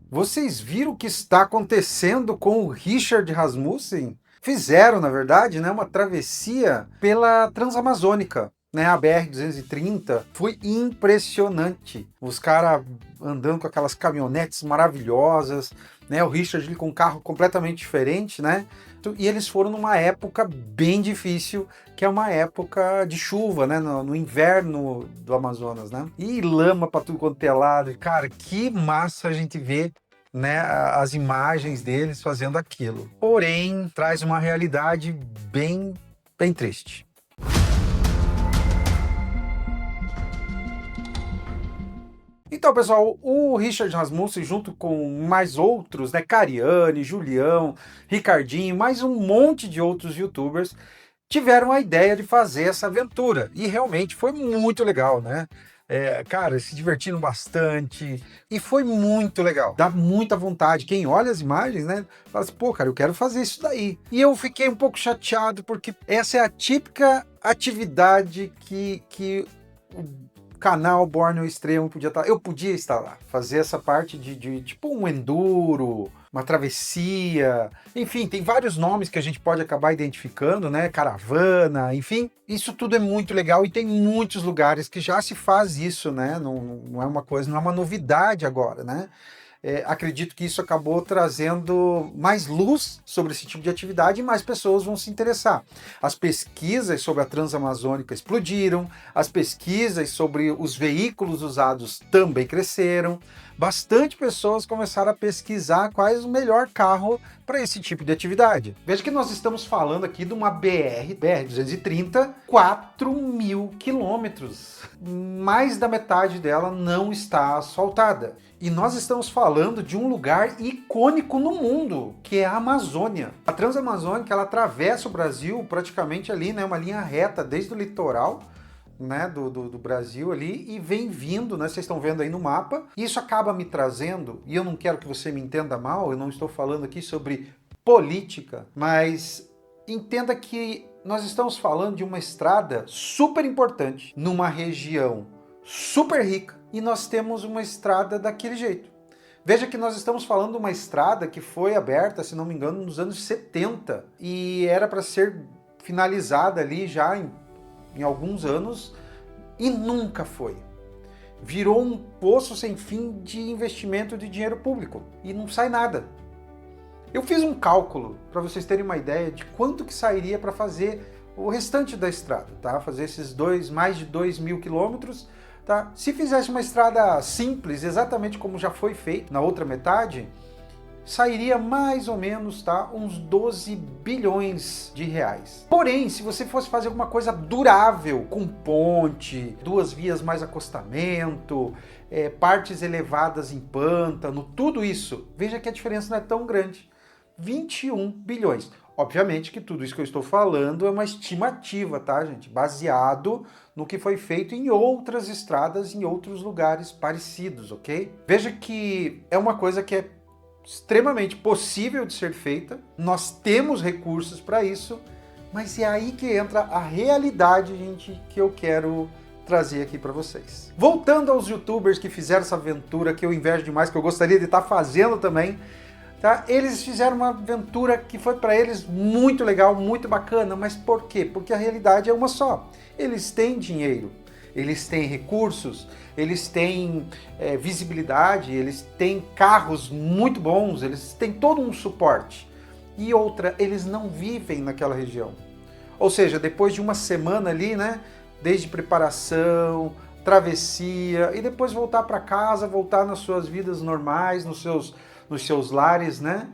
Vocês viram o que está acontecendo com o Richard Rasmussen? Fizeram, na verdade, né, uma travessia pela Transamazônica, né, a BR-230. Foi impressionante. Os caras andando com aquelas caminhonetes maravilhosas, né, o Richard ali com um carro completamente diferente, né? E eles foram numa época bem difícil, que é uma época de chuva, né, no inverno do Amazonas, né? E lama para tudo quanto é lado. E, cara, que massa a gente vê, né, as imagens deles fazendo aquilo. Porém, traz uma realidade bem triste. Então, pessoal, o Richard Rasmussen, junto com mais outros, né, Cariani, Julião, Ricardinho, mais um monte de outros youtubers, tiveram a ideia de fazer essa aventura. E realmente foi muito legal, né? Cara, se divertiram bastante e foi muito legal. Dá muita vontade. Quem olha as imagens, né? Fala assim, pô, cara, eu quero fazer isso daí. E eu fiquei um pouco chateado porque essa é a típica atividade que o canal Borneo Extremo podia estar. Eu podia estar lá, fazer essa parte de tipo um enduro, uma travessia, enfim, tem vários nomes que a gente pode acabar identificando, né? Caravana, enfim, isso tudo é muito legal e tem muitos lugares que já se faz isso, né? Não é uma coisa, não é uma novidade agora, né? Acredito que isso acabou trazendo mais luz sobre esse tipo de atividade e mais pessoas vão se interessar. As pesquisas sobre a Transamazônica explodiram, as pesquisas sobre os veículos usados também cresceram. Bastante pessoas começaram a pesquisar quais o melhor carro para esse tipo de atividade. Veja que nós estamos falando aqui de uma BR-230, 4.000 quilômetros. Mais da metade dela não está asfaltada. E nós estamos falando de um lugar icônico no mundo, que é a Amazônia. A Transamazônica, ela atravessa o Brasil praticamente ali, né, uma linha reta desde o litoral, né, do Brasil ali e vem vindo, né, vocês estão vendo aí no mapa. Isso acaba me trazendo, e eu não quero que você me entenda mal, eu não estou falando aqui sobre política, mas entenda que nós estamos falando de uma estrada super importante numa região super rica e nós temos uma estrada daquele jeito. Veja que nós estamos falando de uma estrada que foi aberta, se não me engano, nos anos 70 e era para ser finalizada ali já em alguns anos e nunca foi. Virou um poço sem fim de investimento de dinheiro público e não sai nada. Eu fiz um cálculo para vocês terem uma ideia de quanto que sairia para fazer o restante da estrada, tá? Fazer esses mais de 2.000 quilômetros, tá? Se fizesse uma estrada simples, exatamente como já foi feito na outra metade, sairia mais ou menos, tá, uns 12 bilhões de reais. Porém, se você fosse fazer alguma coisa durável, com ponte, duas vias mais acostamento, partes elevadas em pântano, tudo isso, veja que a diferença não é tão grande. 21 bilhões. Obviamente que tudo isso que eu estou falando é uma estimativa, tá, gente? Baseado no que foi feito em outras estradas, em outros lugares parecidos, ok? Veja que é uma coisa que é extremamente possível de ser feita, nós temos recursos para isso, mas é aí que entra a realidade, gente, que eu quero trazer aqui para vocês. Voltando aos youtubers que fizeram essa aventura, que eu invejo demais, que eu gostaria de estar fazendo também, tá? Eles fizeram uma aventura que foi para eles muito legal, muito bacana, mas por quê? Porque a realidade é uma só. Eles têm dinheiro, eles têm recursos, eles têm visibilidade, eles têm carros muito bons, eles têm todo um suporte. E outra, eles não vivem naquela região. Ou seja, depois de uma semana ali, né, desde preparação, travessia, e depois voltar para casa, voltar nas suas vidas normais, nos seus lares, né?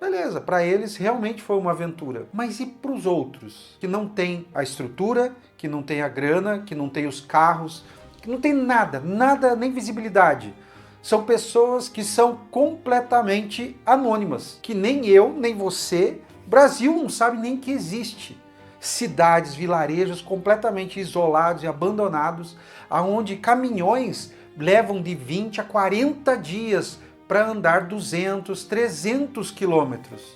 Beleza, para eles realmente foi uma aventura. Mas e para os outros? Que não tem a estrutura, que não tem a grana, que não tem os carros, que não tem nada, nada, nem visibilidade. São pessoas que são completamente anônimas, que nem eu, nem você, o Brasil não sabe nem que existe. Cidades, vilarejos completamente isolados e abandonados, aonde caminhões levam de 20 a 40 dias para andar 200, 300 quilômetros.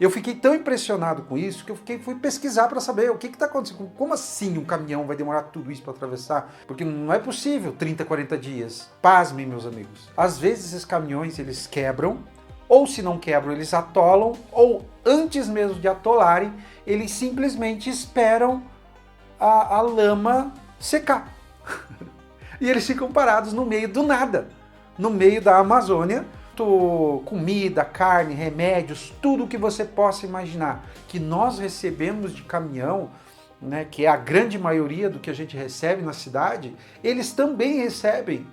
Eu fiquei tão impressionado com isso que fui pesquisar para saber o que está acontecendo. Como assim um caminhão vai demorar tudo isso para atravessar? Porque não é possível 30, 40 dias. Pasmem, meus amigos. Às vezes esses caminhões eles quebram, ou se não quebram, eles atolam, ou antes mesmo de atolarem, eles simplesmente esperam a lama secar. E eles ficam parados no meio do nada, no meio da Amazônia. Comida, carne, remédios, tudo que você possa imaginar que nós recebemos de caminhão, né, que é a grande maioria do que a gente recebe na cidade, eles também recebem,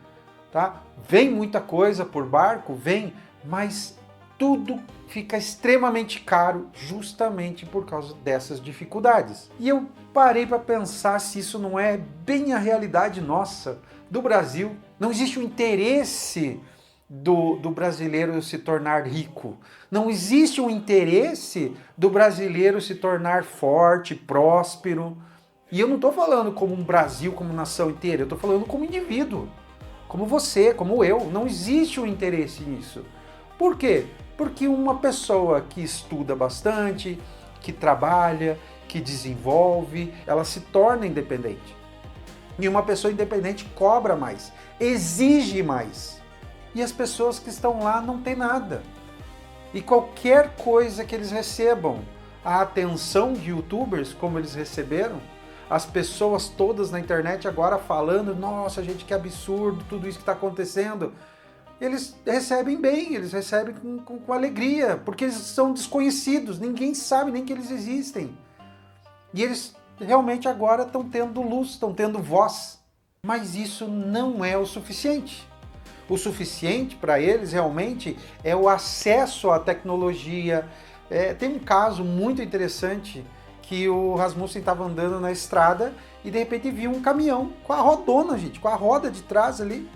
tá? Vem muita coisa por barco, vem, mas tudo fica extremamente caro justamente por causa dessas dificuldades. E eu parei para pensar se isso não é bem a realidade nossa, do Brasil. Não existe um interesse do brasileiro se tornar rico. Não existe um interesse do brasileiro se tornar forte, próspero. E eu não estou falando como um Brasil, como nação inteira, eu estou falando como indivíduo, como você, como eu. Não existe um interesse nisso. Por quê? Porque uma pessoa que estuda bastante, que trabalha, que desenvolve, ela se torna independente. E uma pessoa independente cobra mais, exige mais. E as pessoas que estão lá não têm nada. E qualquer coisa que eles recebam, a atenção de youtubers, como eles receberam, as pessoas todas na internet agora falando, nossa gente, que absurdo tudo isso que está acontecendo, eles recebem bem, eles recebem com alegria, porque eles são desconhecidos, ninguém sabe nem que eles existem. E eles realmente agora estão tendo luz, estão tendo voz. Mas isso não é o suficiente. O suficiente para eles realmente é o acesso à tecnologia. Tem um caso muito interessante que o Rasmussen estava andando na estrada e de repente viu um caminhão com a rodona, gente, com a roda de trás ali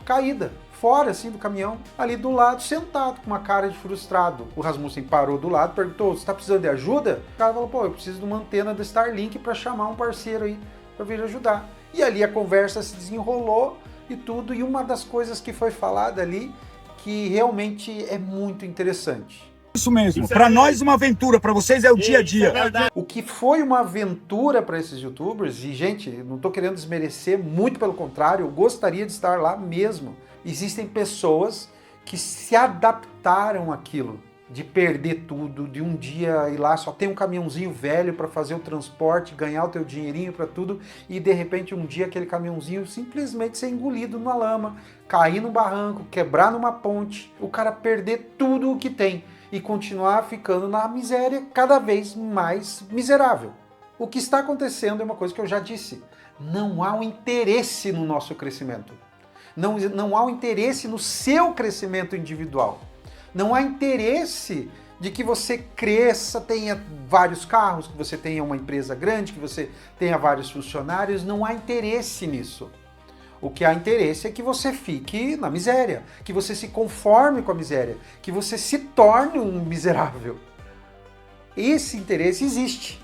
caída, fora assim do caminhão, ali do lado, sentado com uma cara de frustrado. O Rasmussen parou do lado, perguntou, você está precisando de ajuda? O cara falou, pô, eu preciso de uma antena da Starlink para chamar um parceiro aí para vir ajudar. E ali a conversa se desenrolou e tudo, e uma das coisas que foi falada ali, que realmente é muito interessante. Isso mesmo, para nós uma aventura, para vocês é o dia a dia. O que foi uma aventura para esses youtubers, e gente, não estou querendo desmerecer, muito pelo contrário, eu gostaria de estar lá mesmo. Existem pessoas que se adaptaram àquilo, de perder tudo, de um dia ir lá, só tem um caminhãozinho velho para fazer o transporte, ganhar o teu dinheirinho para tudo, e de repente um dia aquele caminhãozinho simplesmente ser engolido na lama, cair no barranco, quebrar numa ponte, o cara perder tudo o que tem e continuar ficando na miséria cada vez mais miserável. O que está acontecendo é uma coisa que eu já disse, não há um interesse no nosso crescimento, não há um interesse no seu crescimento individual. Não há interesse de que você cresça, tenha vários carros, que você tenha uma empresa grande, que você tenha vários funcionários. Não há interesse nisso. O que há interesse é que você fique na miséria, que você se conforme com a miséria, que você se torne um miserável. Esse interesse existe,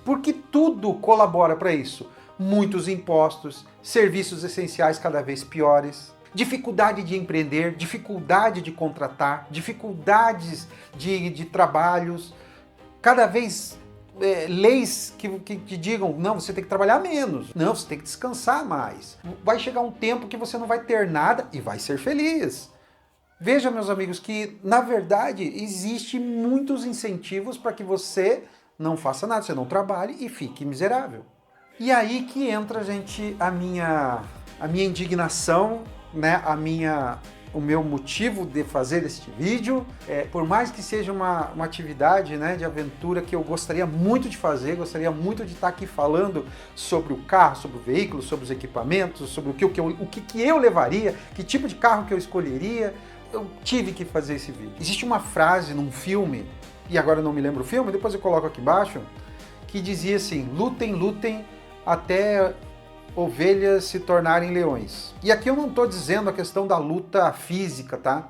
porque tudo colabora para isso. Muitos impostos, serviços essenciais cada vez piores, dificuldade de empreender, dificuldade de contratar, dificuldades de trabalhos, cada vez leis que digam, não, você tem que trabalhar menos, não, você tem que descansar mais. Vai chegar um tempo que você não vai ter nada e vai ser feliz. Veja, meus amigos, que na verdade existe muitos incentivos para que você não faça nada, você não trabalhe e fique miserável. E aí que entra, gente, a minha indignação, né, o meu motivo de fazer este vídeo. Por mais que seja uma atividade, né, de aventura que eu gostaria muito de fazer, gostaria muito de estar aqui falando sobre o carro, sobre o veículo, sobre os equipamentos, sobre o que eu levaria, que tipo de carro que eu escolheria, eu tive que fazer esse vídeo. Existe uma frase num filme, e agora eu não me lembro o filme, depois eu coloco aqui embaixo, que dizia assim, lutem, lutem até ovelhas se tornarem leões. E aqui eu não estou dizendo a questão da luta física, tá?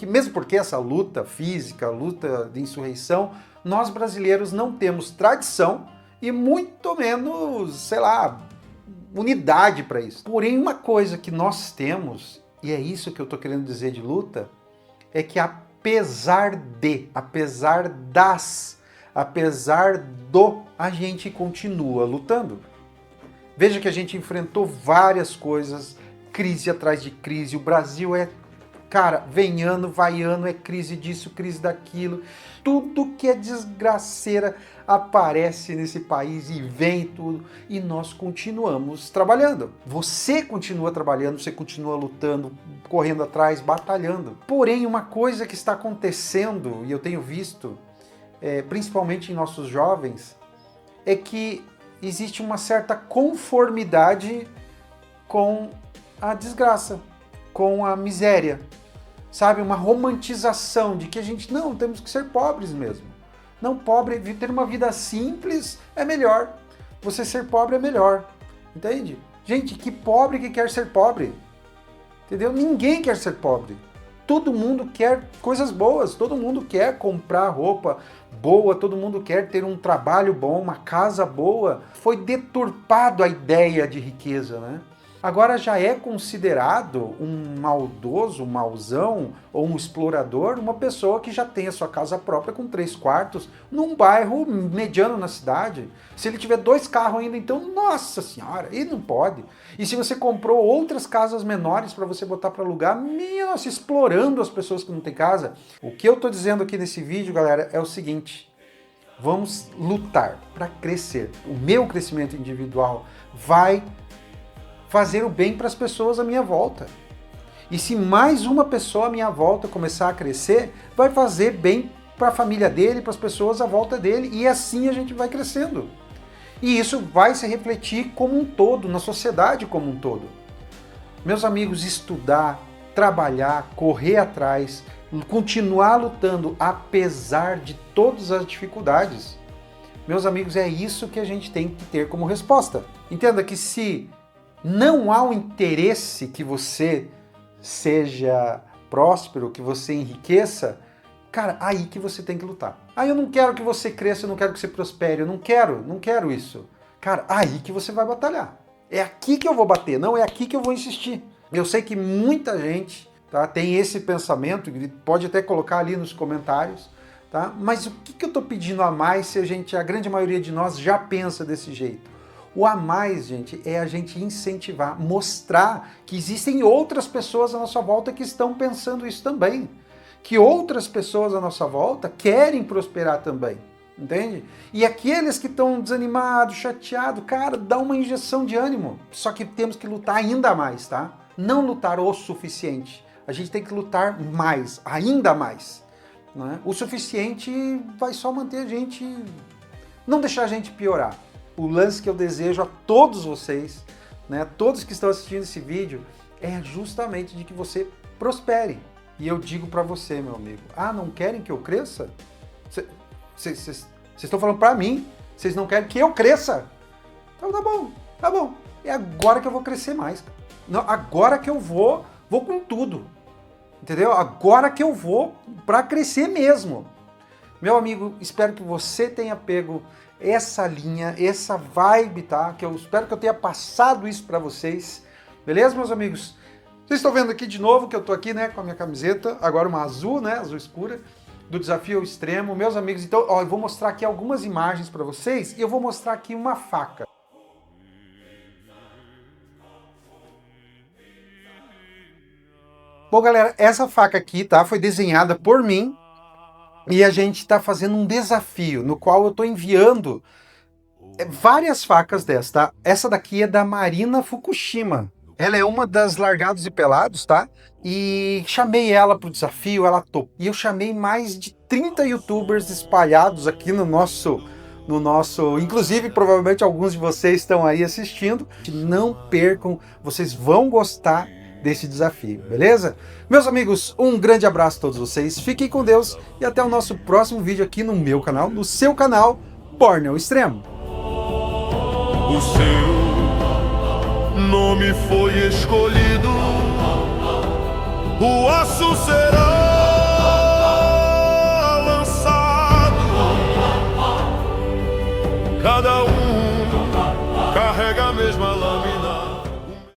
Mesmo porque essa luta física, luta de insurreição, nós brasileiros não temos tradição e muito menos, sei lá, unidade para isso. Porém, uma coisa que nós temos, e é isso que eu estou querendo dizer de luta, é que apesar do, a gente continua lutando. Veja que a gente enfrentou várias coisas, crise atrás de crise. O Brasil cara, vem ano, vai ano, é crise disso, crise daquilo. Tudo que é desgraceira aparece nesse país e vem tudo. E nós continuamos trabalhando. Você continua trabalhando, você continua lutando, correndo atrás, batalhando. Porém, uma coisa que está acontecendo, e eu tenho visto, principalmente em nossos jovens, é que existe uma certa conformidade com a desgraça, com a miséria, sabe? Uma romantização de que a gente, não, temos que ser pobres mesmo. Não, pobre, ter uma vida simples é melhor. Você ser pobre é melhor, entende? Gente, que pobre que quer ser pobre? Entendeu? Ninguém quer ser pobre. Todo mundo quer coisas boas, todo mundo quer comprar roupa boa, todo mundo quer ter um trabalho bom, uma casa boa. Foi deturpado a ideia de riqueza, né? Agora já é considerado um maldoso, um mauzão ou um explorador, uma pessoa que já tem a sua casa própria com 3 quartos, num bairro mediano na cidade. Se ele tiver 2 carros ainda, então, nossa senhora, ele não pode. E se você comprou outras casas menores para você botar para alugar, nossa, explorando as pessoas que não têm casa. O que eu estou dizendo aqui nesse vídeo, galera, é o seguinte: vamos lutar para crescer. O meu crescimento individual vai fazer o bem para as pessoas à minha volta. E se mais uma pessoa à minha volta começar a crescer, vai fazer bem para a família dele, para as pessoas à volta dele, e assim a gente vai crescendo. E isso vai se refletir como um todo, na sociedade como um todo. Meus amigos, estudar, trabalhar, correr atrás, continuar lutando apesar de todas as dificuldades. Meus amigos, é isso que a gente tem que ter como resposta. Entenda que se não há um interesse que você seja próspero, que você enriqueça, cara, aí que você tem que lutar. Eu não quero que você cresça, eu não quero que você prospere, eu não quero isso. Cara, aí que você vai batalhar. É aqui que eu vou bater, não é aqui que eu vou insistir. Eu sei que muita gente, tá, tem esse pensamento, pode até colocar ali nos comentários, tá? Mas o que eu estou pedindo a mais se a grande maioria de nós já pensa desse jeito? O a mais, gente, é a gente incentivar, mostrar que existem outras pessoas à nossa volta que estão pensando isso também. Que outras pessoas à nossa volta querem prosperar também, entende? E aqueles que estão desanimados, chateados, cara, dá uma injeção de ânimo. Só que temos que lutar ainda mais, tá? Não lutar o suficiente. A gente tem que lutar mais, ainda mais. Né? O suficiente vai só manter a gente, não deixar a gente piorar. O lance que eu desejo a todos vocês, né, todos que estão assistindo esse vídeo, é justamente de que você prospere. E eu digo para você, meu amigo, não querem que eu cresça? Vocês estão falando para mim, vocês não querem que eu cresça? Então tá bom. É agora que eu vou crescer mais. Não, agora que eu vou com tudo. Entendeu? Agora que eu vou para crescer mesmo. Meu amigo, espero que você tenha pego essa linha, essa vibe, tá? Que eu espero que eu tenha passado isso para vocês. Beleza, meus amigos? Vocês estão vendo aqui de novo que eu tô aqui, né, com a minha camiseta, agora uma azul, né, azul escura, do Desafio ao Extremo. Meus amigos, então, eu vou mostrar aqui algumas imagens para vocês e eu vou mostrar aqui uma faca. Bom, galera, essa faca aqui, tá, foi desenhada por mim. E a gente está fazendo um desafio, no qual eu estou enviando várias facas dessa, tá? Essa daqui é da Marina Fukushima. Ela é uma das Largados e Pelados, tá? E chamei ela pro desafio, ela topou. E eu chamei mais de 30 youtubers espalhados aqui no nosso... Inclusive, provavelmente alguns de vocês estão aí assistindo. Não percam, vocês vão gostar desse desafio, beleza? Meus amigos, um grande abraço a todos vocês, fiquem com Deus e até o nosso próximo vídeo aqui no meu canal, no seu canal, Born ao Extremo. O seu nome foi escolhido, o aço será